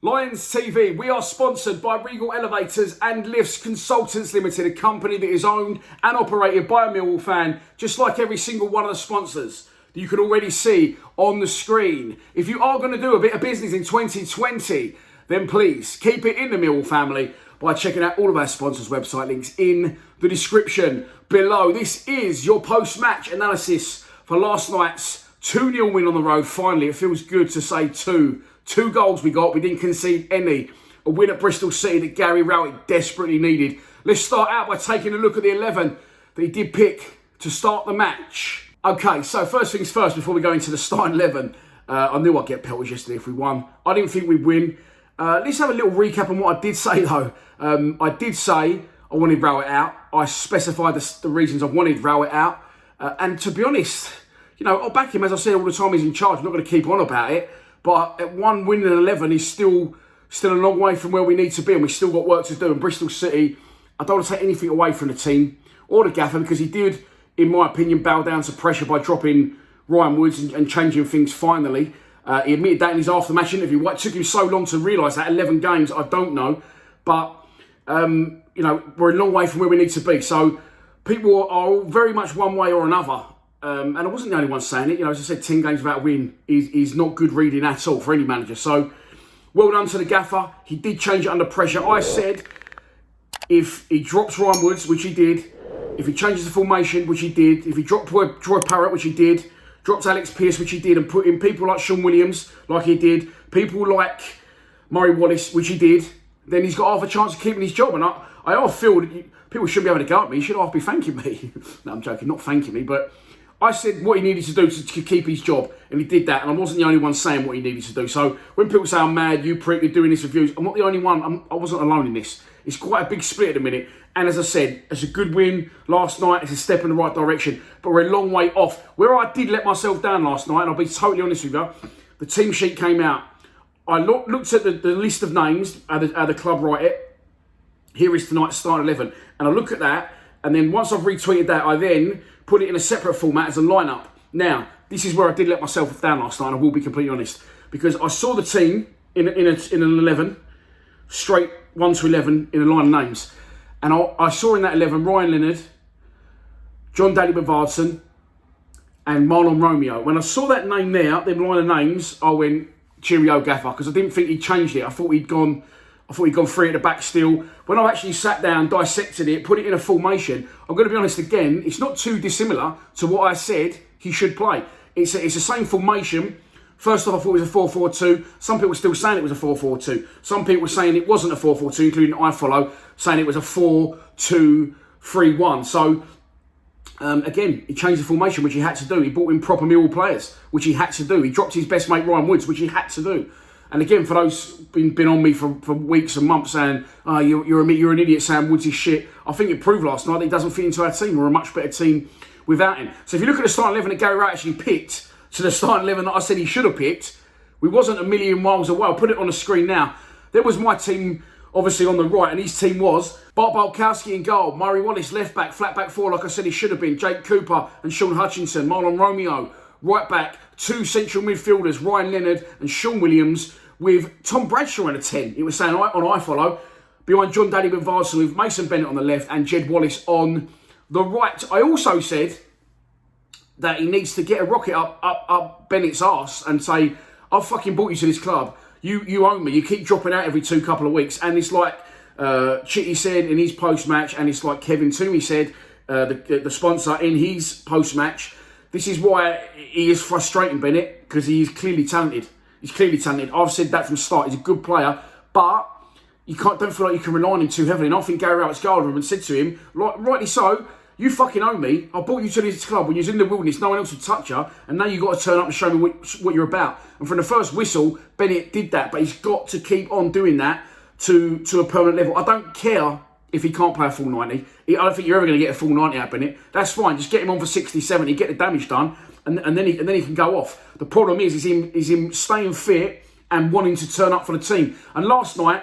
Lions TV, we are sponsored by Regal Elevators and Lifts Consultants Limited, a company that is owned and operated by a Millwall fan, just like every single one of the sponsors that you can already see on the screen. If you are going to do a bit of business in 2020, then please keep it in the Millwall family by checking out all of our sponsors' website links in the description below. This is your post-match analysis for last night's 2-0 win on the road. Finally, it feels good to say Two goals we got. We didn't concede any. A win at Bristol City that Gary Rowett desperately needed. Let's start out by taking a look at the 11 that he did pick to start the match. Okay, so first things first, before we go into the starting 11, I knew I'd get pelted yesterday if we won. I didn't think we'd win. Let's have a little recap on what I did say, though. I did say I wanted Rowett out. I specified the reasons I wanted Rowett out. And to be honest, you know, I'll back him. As I said all the time, he's in charge. I'm not going to keep on about it. But at 1 win in 11, he's still a long way from where we need to be, and we've still got work to do. And Bristol City, I don't want to take anything away from the team or the gaffer, because he did, in my opinion, bow down to pressure by dropping Ryan Woods and changing things finally. He admitted that in his after-match interview. Why it took him so long to realise that, 11 games, I don't know. But, you know, we're a long way from where we need to be. So people are all very much one way or another. And I wasn't the only one saying it. You know, as I said, 10 games without a win is not good reading at all for any manager. So, well done to the gaffer. He did change it under pressure. I said if he drops Ryan Woods, which he did, if he changes the formation, which he did, if he dropped Troy Parrott, which he did, dropped Alex Pearce, which he did, and put in people like Sean Williams, like he did, people like Murray Wallace, which he did, then he's got half a chance of keeping his job. And I feel that people shouldn't be able to go at me. He should half be thanking me. No, I'm joking, not thanking me, but I said what he needed to do to keep his job, and he did that, and I wasn't the only one saying what he needed to do. So when people say I'm mad, you prick, you're doing this reviews, I'm not the only one. I wasn't alone in this. It's quite a big split at the minute, and as I said, it's a good win last night. It's a step in the right direction, but we're a long way off. Where I did let myself down last night, and I'll be totally honest with you, the team sheet came out. I looked at the list of names, how the club write it. Here is tonight's starting 11, and I look at that, and then once I've retweeted that, I then put it in a separate format as a lineup. Now, this is where I did let myself down last night, and I will be completely honest, because I saw the team in an 11, straight 1 to 11 in a line of names. And I saw in that 11 Ryan Leonard, John Daly Bavardson, and Marlon Romeo. When I saw that name there, them line of names, I went, cheerio gaffer, because I didn't think he'd changed it. I thought he'd gone 3 at the back still. When I actually sat down, dissected it, put it in a formation, I'm going to be honest again, it's not too dissimilar to what I said he should play. It's the same formation. First off, I thought it was a 4-4-2. Some people were still saying it was a 4-4-2. Some people were saying it wasn't a 4-4-2, including iFollow, saying it was a 4-2-3-1. So, again, he changed the formation, which he had to do. He brought in proper Millwall players, which he had to do. He dropped his best mate, Ryan Woods, which he had to do. And again, for those been on me for weeks and months saying, oh, you're an idiot saying Woods is shit, I think it proved last night that he doesn't fit into our team. We're a much better team without him. So if you look at the starting 11 that Gary Rowett actually picked to the starting 11 that I said he should have picked, we wasn't a million miles away. I'll put it on the screen now. There was my team, obviously, on the right, and his team was Bart Balkowski in goal, Murray Wallace left back, flat back 4, like I said he should have been, Jake Cooper and Sean Hutchinson, Marlon Romeo, right back, 2 central midfielders, Ryan Leonard and Sean Williams, with Tom Bradshaw in a 10. It was saying on iFollow, behind John Daly Bavardson with Mason Bennett on the left and Jed Wallace on the right. I also said that he needs to get a rocket up Bennett's arse and say, I've fucking brought you to this club. You own me. You keep dropping out every couple of weeks. And it's like Chitty said in his post-match, and it's like Kevin Toomey said, the sponsor, in his post-match. This is why he is frustrating Bennett, because he is clearly talented. He's clearly talented. I've said that from the start. He's a good player, but you don't feel like you can rely on him too heavily. And I think Gary Rowett's guarded him and said to him, rightly so, you fucking owe me. I brought you to this club when you was in the wilderness. No one else would touch you. And now you've got to turn up and show me what you're about. And from the first whistle, Bennett did that. But he's got to keep on doing that to a permanent level. I don't care if he can't play a full 90. I don't think you're ever going to get a full 90 out of Bennett. That's fine. Just get him on for 60, 70, get the damage done. And then he can go off. The problem is him staying fit and wanting to turn up for the team. And last night,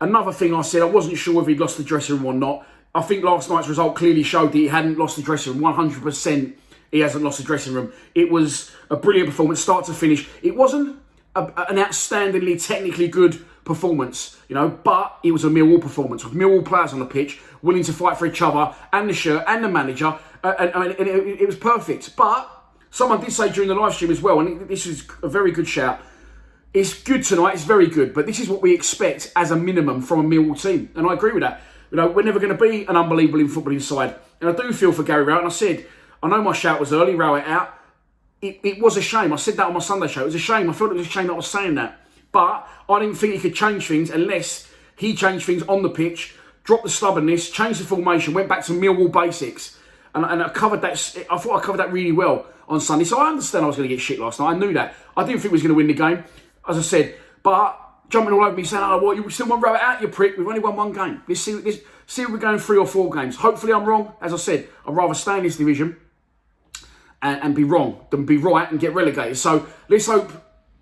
another thing I said, I wasn't sure whether he'd lost the dressing room or not. I think last night's result clearly showed that he hadn't lost the dressing room. 100% he hasn't lost the dressing room. It was a brilliant performance, start to finish. It wasn't an outstandingly technically good performance, you know, but it was a Millwall performance with Millwall players on the pitch willing to fight for each other and the shirt and the manager, and it was perfect. But someone did say during the live stream as well, and this is a very good shout, it's good tonight, it's very good, but this is what we expect as a minimum from a Millwall team, and I agree with that. You know, we're never going to be an unbelievable in footballing side, and I do feel for Gary Rowett, and I said, I know my shout was early, Rowett out. It was a shame. I said that on my Sunday show. It was a shame. I felt it was a shame that I was saying that. But I didn't think he could change things unless he changed things on the pitch, dropped the stubbornness, changed the formation, went back to Millwall basics. And I covered that. I thought I covered that really well on Sunday. So I understand I was going to get shit last night. I knew that. I didn't think we was going to win the game, as I said. But jumping all over me saying, oh, what, you still want to row it out, you prick? We've only won one game. Let's see if we're going 3 or 4 games. Hopefully I'm wrong. As I said, I'd rather stay in this division and be wrong than be right and get relegated. So let's hope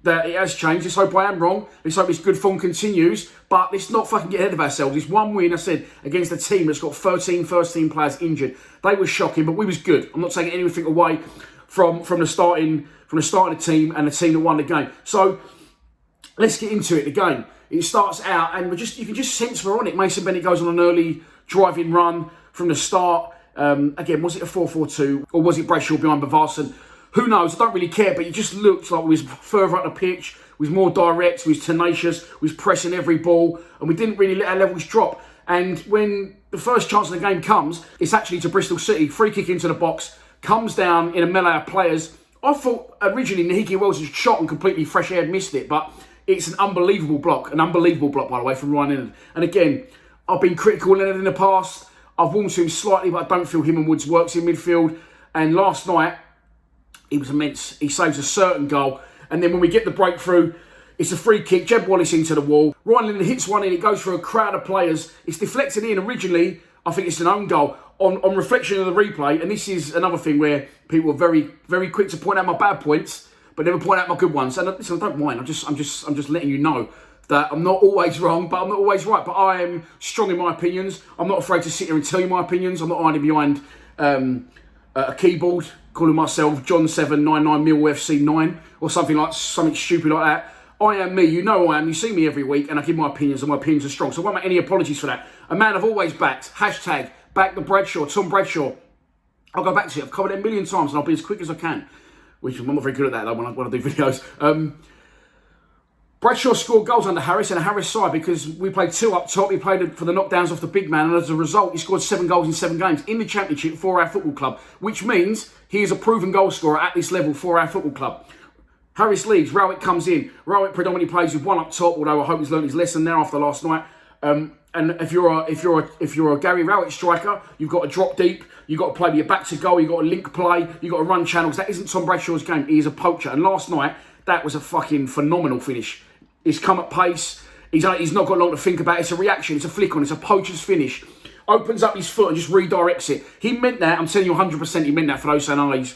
that it has changed. Let's hope I am wrong. Let's hope this good form continues. But let's not fucking get ahead of ourselves. It's one win, I said, against a team that's got 13 first-team players injured. They were shocking, but we was good. I'm not taking anything away from the starting team and the team that won the game. So let's get into it. The game. It starts out, and you can just sense we're on it. Mason Bennett goes on an early driving run from the start. Again, was it a 4-4-2 or was it Bristol behind Bavarsson? Who knows? I don't really care, but it just looked like we was further up the pitch, we was more direct, we was tenacious, we was pressing every ball, and we didn't really let our levels drop. And when the first chance of the game comes, it's actually to Bristol City, free kick into the box, comes down in a melee of players. I thought originally Nahiki Wilson's shot and completely fresh air missed it, but it's an unbelievable block, by the way, from Ryan Leonard. And again, I've been critical of Leonard in the past. I've warmed to him slightly, but I don't feel him and Woods works in midfield. And last night, he was immense. He saves a certain goal. And then when we get the breakthrough, it's a free kick. Jeb Wallace into the wall. Ryan Leonard hits one in. It goes through a crowd of players. It's deflected in. Originally, I think it's an own goal. On reflection of the replay, and this is another thing where people are very, very quick to point out my bad points, but never point out my good ones. And listen, I don't mind. I'm just letting you know that I'm not always wrong, but I'm not always right. But I am strong in my opinions. I'm not afraid to sit here and tell you my opinions. I'm not hiding behind a keyboard calling myself John 799 Millwall FC 9 or something stupid like that. I am me. You know I am. You see me every week, and I give my opinions, and my opinions are strong. So I won't make any apologies for that. A man I've always backed. Hashtag back the Bradshaw, Tom Bradshaw. I'll go back to it. I've covered it a million times, and I'll be as quick as I can. Which I'm not very good at that though when I do videos. Bradshaw scored goals under Harris and a Harris side because we played 2 up top. He played for the knockdowns off the big man, and as a result, he scored 7 goals in 7 games in the Championship for our football club, which means he is a proven goal scorer at this level for our football club. Harris leaves, Rowett comes in. Rowett predominantly plays with 1 up top, although I hope he's learned his lesson there after last night. And if you're a Gary Rowett striker, you've got to drop deep. You've got to play with your back to goal. You've got to link play. You've got to run channels. That isn't Tom Bradshaw's game. He is a poacher. And last night, that was a fucking phenomenal finish. He's come at pace. He's not got long to think about it. It's a reaction. It's a flick on. It's a poacher's finish. Opens up his foot and just redirects it. He meant that. I'm telling you 100% he meant that for those saying, oh, he's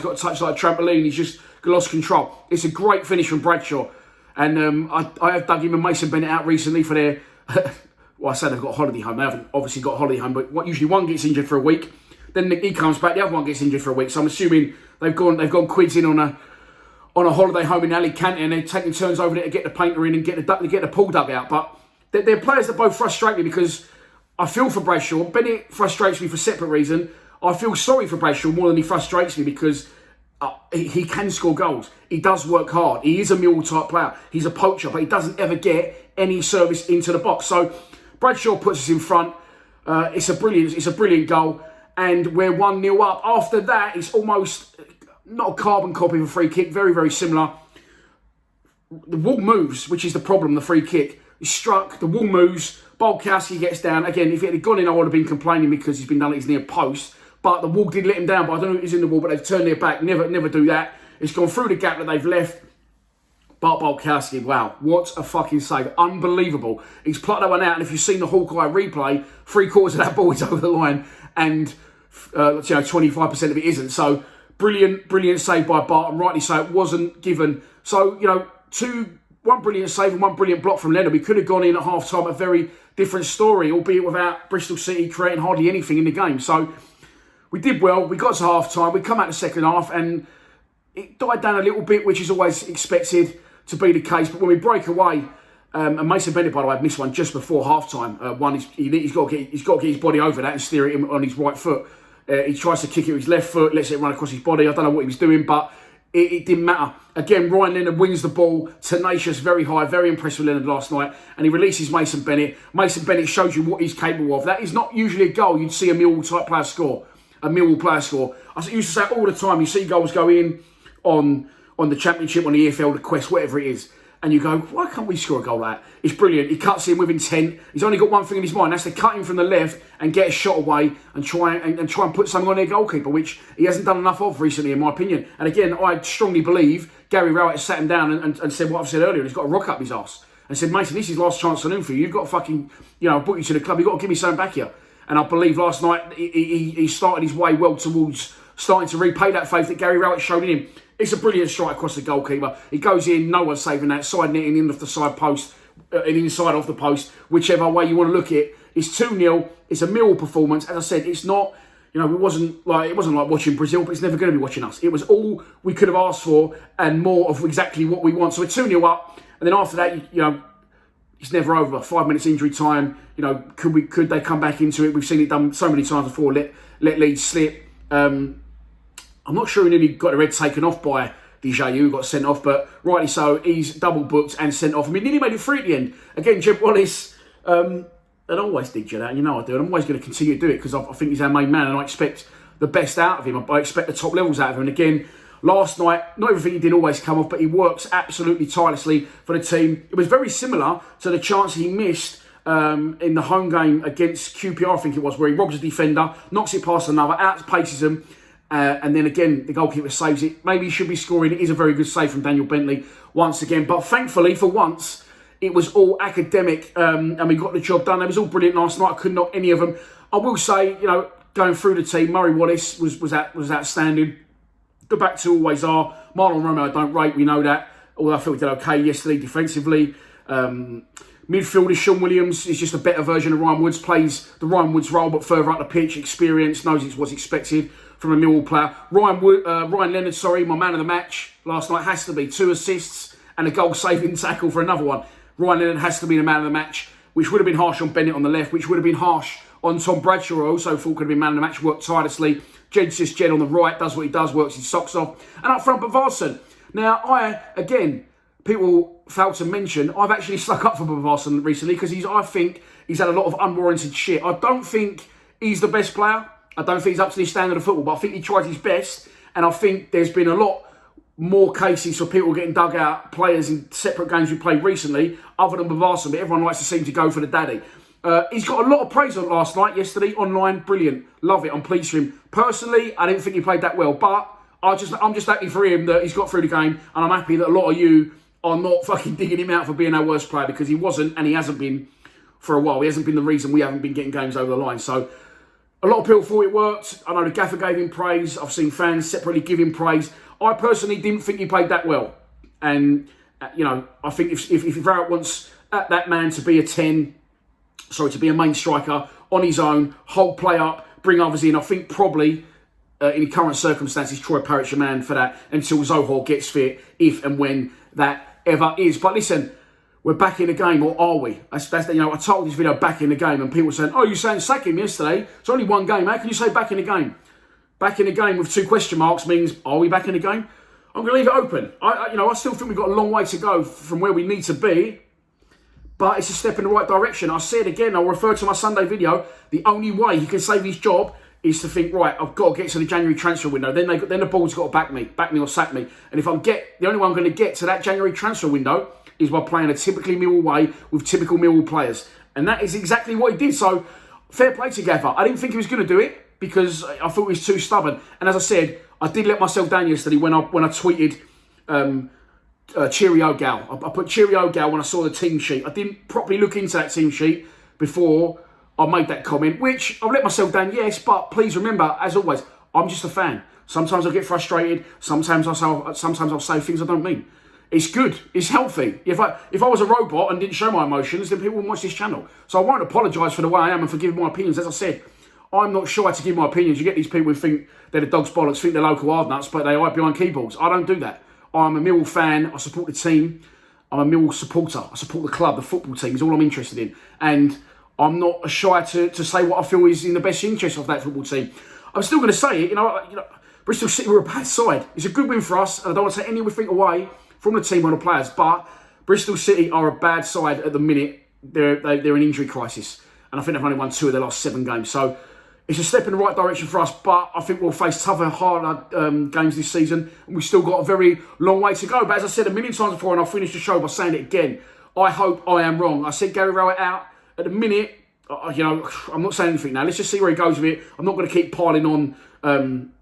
got a touch like a trampoline. He's just lost control. It's a great finish from Bradshaw. And I have dug him and Mason Bennett out recently for their... well, I say they've got a holiday home. They haven't obviously got a holiday home, but usually one gets injured for a week. Then he comes back, the other one gets injured for a week. So I'm assuming they've gone quids in on a holiday home in Alicante, and they're taking turns over there to get the painter in and get the pool dug out. But they're players that both frustrate me because I feel for Bradshaw. Bennett frustrates me for a separate reason. I feel sorry for Bradshaw more than he frustrates me because he can score goals. He does work hard. He is a Millwall type player. He's a poacher, but he doesn't ever get any service into the box. So Bradshaw puts us in front. It's a brilliant goal. And we're 1-0 up. After that, it's almost not a carbon copy of a free kick. Very, very similar. The wall moves, which is the problem, the free kick. He's struck, the wall moves, Bolkowski gets down. Again, if it had gone in, I would have been complaining because he's been done at his near post. But the wall did let him down, but I don't know if it's in the wall, but they've turned their back. Never do that. It's gone through the gap that they've left. But Bolkowski, wow, what a fucking save. Unbelievable. He's plucked that one out, and if you've seen the Hawkeye replay, 3/4 of that ball is over the line, and 25% of it isn't. So brilliant save by Barton. Rightly so, it wasn't given. So, one brilliant save and one brilliant block from Leonard. We could have gone in at half-time, a very different story, albeit without Bristol City creating hardly anything in the game. So we did well. We got to half-time. We come out the second half, and it died down a little bit, which is always expected. to be the case. But when we break away, and Mason Bennett, by the way, missed one just before half-time. He's got to get his body over that and steer it on his right foot. He tries to kick it with his left foot, lets it run across his body. I don't know what he was doing, but it didn't matter. Again, Ryan Leonard wins the ball, tenacious, very high, very impressed with Leonard last night, and he releases Mason Bennett. Mason Bennett shows you what he's capable of. That is not usually a goal you'd see a Millwall-type player score. A Millwall player score. I used to say all the time, you see goals go in on the Championship, on the EFL, the Quest, whatever it is, and you go, why can't we score a goal like that? It's brilliant. He cuts in with intent. He's only got one thing in his mind. That's to cut in from the left and get a shot away and try and put something on their goalkeeper, which he hasn't done enough of recently, in my opinion. And again, I strongly believe Gary Rowett sat him down and said what I've said earlier. He's got a rock up his arse and said, Mason, this is last chance saloon for you. You've got to fucking, book you to the club. You've got to give me something back here. And I believe last night he started his way well towards starting to repay that faith that Gary Rowett showed in him. It's a brilliant strike across the goalkeeper. He goes in, no one's saving that. Side netting in off the side post, and inside off the post, whichever way you want to look at it. It's 2-0. It's a Millwall performance. As I said, it's not, it wasn't like watching Brazil, but it's never going to be watching us. It was all we could have asked for and more of exactly what we want. So we're 2-0 up, and then after that, it's never over. 5 minutes injury time. Could they come back into it? We've seen it done so many times before. Let leads slip. I'm not sure he nearly got the red taken off by Dejayu, who got sent off, but rightly so, he's double booked and sent off. I mean, nearly made it free at the end. Again, Jeb Wallace, I always dig you that, and I do, and I'm always going to continue to do it because I think he's our main man, and I expect the best out of him. I expect the top levels out of him. And again, last night, not everything he did always come off, but he works absolutely tirelessly for the team. It was very similar to the chance he missed in the home game against QPR, I think it was, where he robs a defender, knocks it past another, outpaces him, and then again, the goalkeeper saves it. Maybe he should be scoring. It is a very good save from Daniel Bentley once again. But thankfully, for once, it was all academic, and we got the job done. It was all brilliant last night. I couldn't knock any of them. I will say, going through the team, Murray Wallace was outstanding. The back two always are. Marlon Romeo I don't rate, we know that. Although I felt he did okay yesterday defensively. Midfielder Sean Williams is just a better version of Ryan Woods. Plays the Ryan Woods role, but further up the pitch. Experience, knows it's what's expected from a Millwall player. Ryan Leonard, my man of the match last night has to be 2 assists and a goal-saving tackle for another one. Ryan Leonard has to be the man of the match, which would have been harsh on Bennett on the left, which would have been harsh on Tom Bradshaw, who I also thought could have been man of the match, worked tirelessly. Jed on the right does what he does, works his socks off. And up front, Bavarsson. Now, people fail to mention, I've actually stuck up for Bavarsson recently because I think he's had a lot of unwarranted shit. I don't think he's the best player. I don't think he's up to the standard of football, but I think he tried his best. And I think there's been a lot more cases for people getting dug out, players in separate games we played recently, other than Bavarsson, but everyone likes to seem to go for the daddy. He's got a lot of praise on last night, yesterday, online, brilliant. Love it, I'm pleased for him. Personally, I didn't think he played that well, but I'm just happy for him that he's got through the game, and I'm happy that a lot of you are not fucking digging him out for being our worst player, because he wasn't, and he hasn't been for a while. He hasn't been the reason we haven't been getting games over the line. So a lot of people thought it worked. I know the gaffer gave him praise. I've seen fans separately give him praise. I personally didn't think he played that well. And, I think if Rowett wants that man to be to be a main striker on his own, hold play up, bring others in, I think probably, in current circumstances, Troy Parrott's your man for that until Zohor gets fit, if and when that ever is. But listen, we're back in the game, or are we? I told this video back in the game, and people saying, "Oh, you're saying sack him yesterday? It's only one game. How can you say back in the game?" Back in the game with 2 question marks means, are we back in the game? I'm going to leave it open. I still think we've got a long way to go from where we need to be, but it's a step in the right direction. I said again, I'll refer to my Sunday video. The only way he can save his job is to think, right, I've got to get to the January transfer window. Then the board's got to back me or sack me. And if the only way I'm going to get to that January transfer window is by playing a typically Millwall way with typical Millwall players. And that is exactly what he did. So, fair play to Gaffer. I didn't think he was going to do it because I thought he was too stubborn. And as I said, I did let myself down yesterday when I tweeted Cheerio Gal. I put Cheerio Gal when I saw the team sheet. I didn't properly look into that team sheet before I made that comment, which I've let myself down, yes, but please remember, as always, I'm just a fan. Sometimes I'll get frustrated. Sometimes I'll say things I don't mean. It's good. It's healthy. If I was a robot and didn't show my emotions, then people wouldn't watch this channel. So I won't apologise for the way I am and for giving my opinions. As I said, I'm not shy to give my opinions. You get these people who think they're the dog's bollocks, think they're local hard nuts, but they hide behind keyboards. I don't do that. I'm a Millwall fan. I support the team. I'm a Millwall supporter. I support the club, the football team is all I'm interested in. And I'm not shy to say what I feel is in the best interest of that football team. I'm still going to say it, you know, Bristol City were a bad side. It's a good win for us, and I don't want to take anything away from the team or the players, but Bristol City are a bad side at the minute. They're an injury crisis, and I think they've only won 2 of their last 7 games. So it's a step in the right direction for us, but I think we'll face tougher, harder games this season, and we've still got a very long way to go. But as I said a million times before, and I'll finish the show by saying it again, I hope I am wrong. I said Gary Rowett out. At the minute, you know, I'm not saying anything now. Let's just see where he goes with it. I'm not going to keep piling on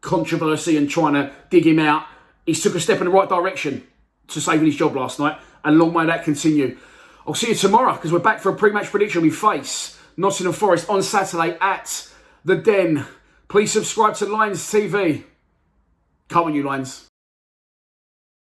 controversy and trying to dig him out. He's took a step in the right direction to saving his job last night, and long may that continue. I'll see you tomorrow, because we're back for a pre-match prediction. We face Nottingham Forest on Saturday at the Den. Please subscribe to Lions TV. Come on, you Lions.